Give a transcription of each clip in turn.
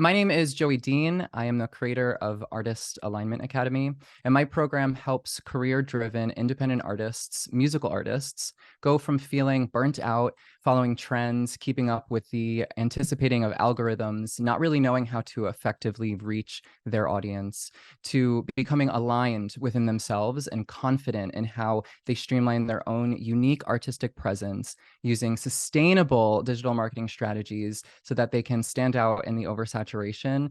My name is Joey Dean. I am the creator of Artist Alignment Academy, and my program helps career-driven independent artists, musical artists, go from feeling burnt out, following trends, keeping up with the anticipating of algorithms, not really knowing how to effectively reach their audience, to becoming aligned within themselves and confident in how they streamline their own unique artistic presence using sustainable digital marketing strategies so that they can stand out in the oversaturation,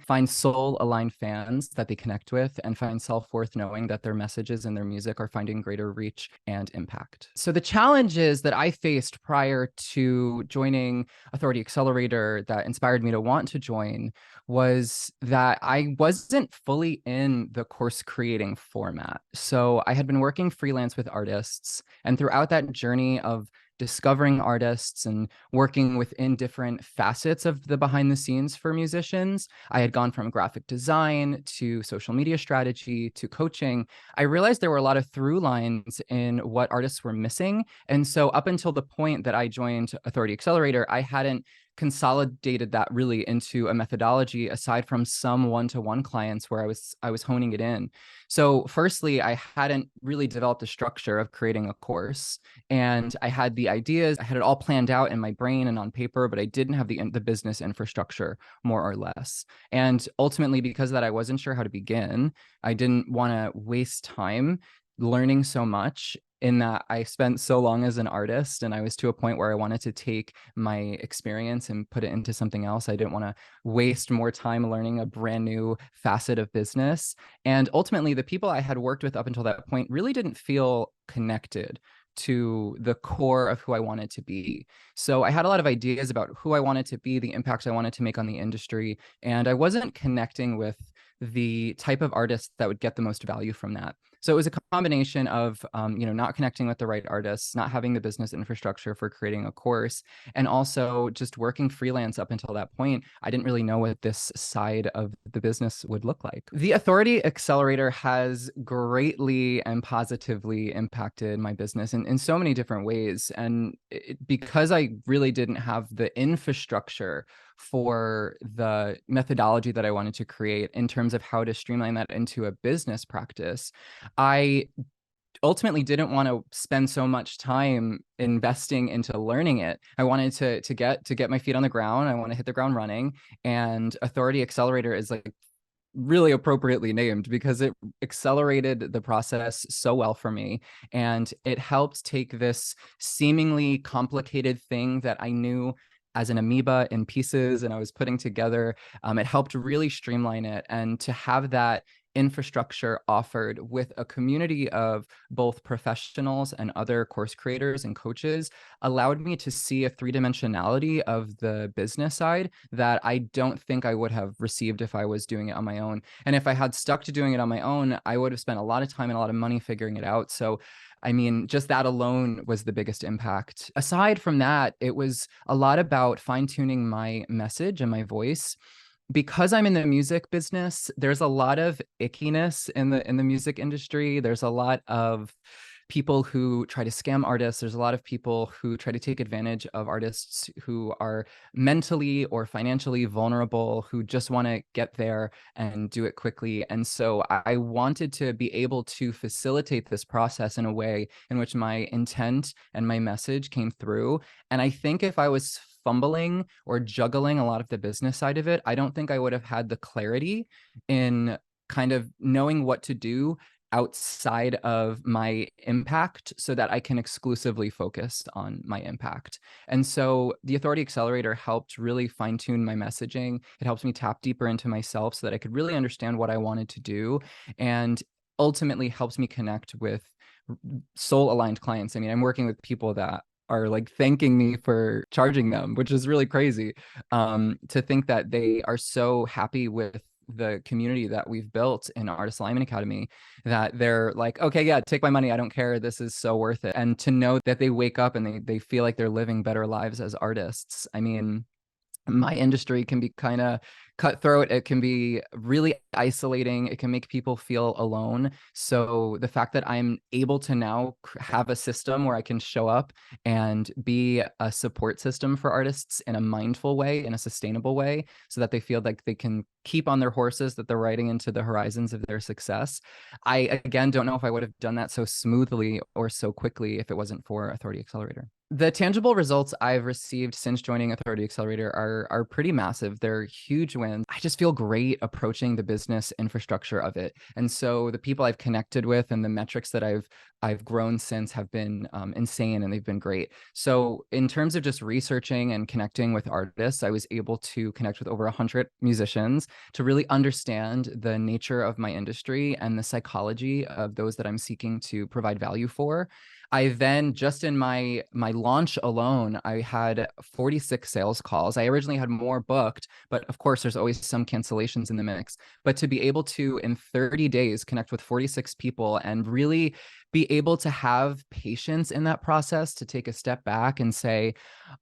find soul-aligned fans that they connect with, and find self-worth knowing that their messages and their music are finding greater reach and impact. So the challenges that I faced prior to joining Authority Accelerator that inspired me to want to join was that I wasn't fully in the course creating format. So I had been working freelance with artists, and throughout that journey of discovering artists and working within different facets of the behind the scenes for musicians. I had gone from graphic design to social media strategy to coaching. I realized there were a lot of through lines in what artists were missing. And so up until the point that I joined Authority Accelerator, I hadn't consolidated that really into a methodology aside from some one-to-one clients where I was honing it in. So firstly, I hadn't really developed a structure of creating a course, and I had the ideas, I had it all planned out in my brain and on paper, but I didn't have the business infrastructure, more or less. And ultimately, because of that, I wasn't sure how to begin. I didn't want to waste time learning so much, in that I spent so long as an artist and I was to a point where I wanted to take my experience and put it into something else. I didn't want to waste more time learning a brand new facet of business. And ultimately, the people I had worked with up until that point really didn't feel connected to the core of who I wanted to be. So I had a lot of ideas about who I wanted to be, the impact I wanted to make on the industry, and I wasn't connecting with the type of artist that would get the most value from that. So it was a combination of, not connecting with the right artists, not having the business infrastructure for creating a course, and also just working freelance up until that point. I didn't really know what this side of the business would look like. The Authority Accelerator has greatly and positively impacted my business in so many different ways. And because I really didn't have the infrastructure for the methodology that I wanted to create in terms of how to streamline that into a business practice, I ultimately didn't want to spend so much time investing into learning it. I wanted to get my feet on the ground. I want to hit the ground running. And Authority Accelerator is like really appropriately named because it accelerated the process so well for me. And it helped take this seemingly complicated thing that I knew as an amoeba in pieces and I was putting together. It helped really streamline it, and to have that infrastructure offered with a community of both professionals and other course creators and coaches allowed me to see a three-dimensionality of the business side that I don't think I would have received if I was doing it on my own. And if I had stuck to doing it on my own, I would have spent a lot of time and a lot of money figuring it out. So I mean, just that alone was the biggest impact. Aside from that, it was a lot about fine-tuning my message and my voice. Because I'm in the music business, there's a lot of ickiness in the music industry. There's a lot of people who try to scam artists. There's a lot of people who try to take advantage of artists who are mentally or financially vulnerable, who just want to get there and do it quickly. And so I wanted to be able to facilitate this process in a way in which my intent and my message came through. And I think if I was fumbling or juggling a lot of the business side of it, I don't think I would have had the clarity in kind of knowing what to do outside of my impact so that I can exclusively focus on my impact. And so the Authority Accelerator helped really fine tune my messaging. It helps me tap deeper into myself so that I could really understand what I wanted to do, and ultimately helps me connect with soul aligned clients. I mean, I'm working with people that are like thanking me for charging them, which is really crazy, to think that they are so happy with the community that we've built in Artist Alignment Academy that they're like, okay, yeah, take my money. I don't care. This is so worth it. And to know that they wake up and they feel like they're living better lives as artists. I mean, my industry can be kind of cutthroat. It can be really isolating. It can make people feel alone. So the fact that I'm able to now have a system where I can show up and be a support system for artists in a mindful way, in a sustainable way, so that they feel like they can keep on their horses, that they're riding into the horizons of their success. I, again, don't know if I would have done that so smoothly or so quickly if it wasn't for Authority Accelerator. The tangible results I've received since joining Authority Accelerator are pretty massive. They're huge wins. I just feel great approaching the business infrastructure of it. And so the people I've connected with and the metrics that I've grown since have been insane, and they've been great. So in terms of just researching and connecting with artists, I was able to connect with over 100 musicians to really understand the nature of my industry and the psychology of those that I'm seeking to provide value for. I then, just in my launch alone, I had 46 sales calls. I originally had more booked, but of course there's always some cancellations in the mix. But to be able to, in 30 days, connect with 46 people and really be able to have patience in that process, to take a step back and say,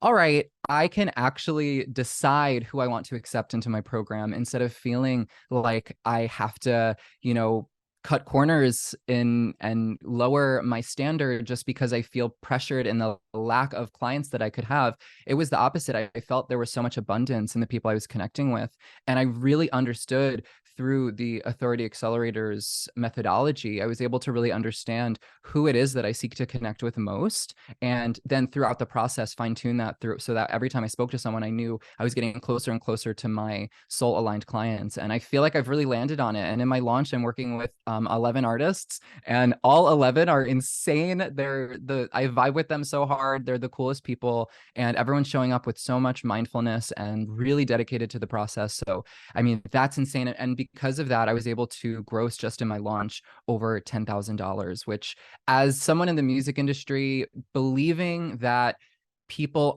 all right, I can actually decide who I want to accept into my program, instead of feeling like I have to, cut corners in and lower my standard just because I feel pressured in the lack of clients that I could have. It was the opposite. I felt there was so much abundance in the people I was connecting with. And I really understood, through the Authority Accelerator's methodology, I was able to really understand who it is that I seek to connect with most. And then throughout the process, fine tune that through, so that every time I spoke to someone, I knew I was getting closer and closer to my soul aligned clients. And I feel like I've really landed on it. And in my launch, I'm working with 11 artists, and all 11 are insane. I vibe with them so hard. They're the coolest people, and everyone's showing up with so much mindfulness and really dedicated to the process. So, I mean, that's insane. And because of that, I was able to gross, just in my launch, over $10,000, which, as someone in the music industry, believing that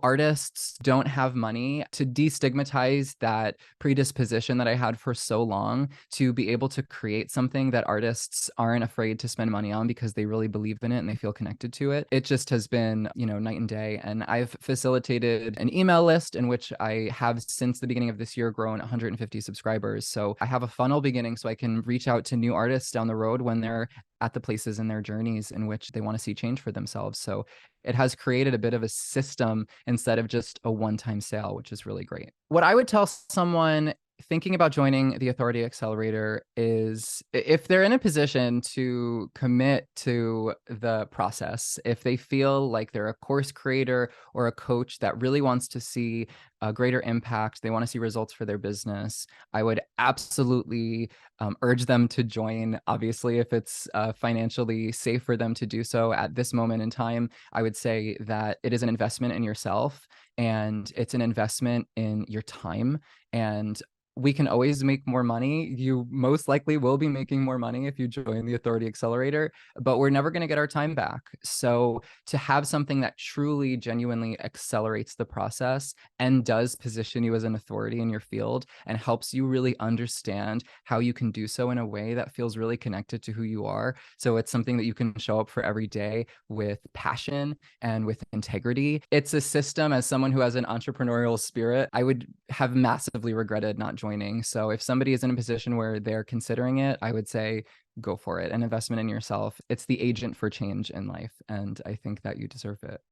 artists don't have money, to destigmatize that predisposition that I had for so long, to be able to create something that artists aren't afraid to spend money on because they really believe in it and they feel connected to it. It just has been, night and day. And I've facilitated an email list in which I have, since the beginning of this year, grown 150 subscribers. So I have a funnel beginning, so I can reach out to new artists down the road when they're at the places in their journeys in which they want to see change for themselves. So it has created a bit of a system instead of just a one-time sale, which is really great. What I would tell someone thinking about joining the Authority Accelerator is, if they're in a position to commit to the process, if they feel like they're a course creator or a coach that really wants to see a greater impact, they want to see results for their business, I would absolutely urge them to join. Obviously, if it's financially safe for them to do so at this moment in time, I would say that it is an investment in yourself, and it's an investment in your time. And we can always make more money. You most likely will be making more money if you join the Authority Accelerator, but we're never going to get our time back. So to have something that truly, genuinely accelerates the process and does position you as an authority in your field and helps you really understand how you can do so in a way that feels really connected to who you are. So it's something that you can show up for every day with passion and with integrity. It's a system, as someone who has an entrepreneurial spirit, I would have massively regretted not joining. So if somebody is in a position where they're considering it, I would say go for it. An investment in yourself. It's the agent for change in life, and I think that you deserve it.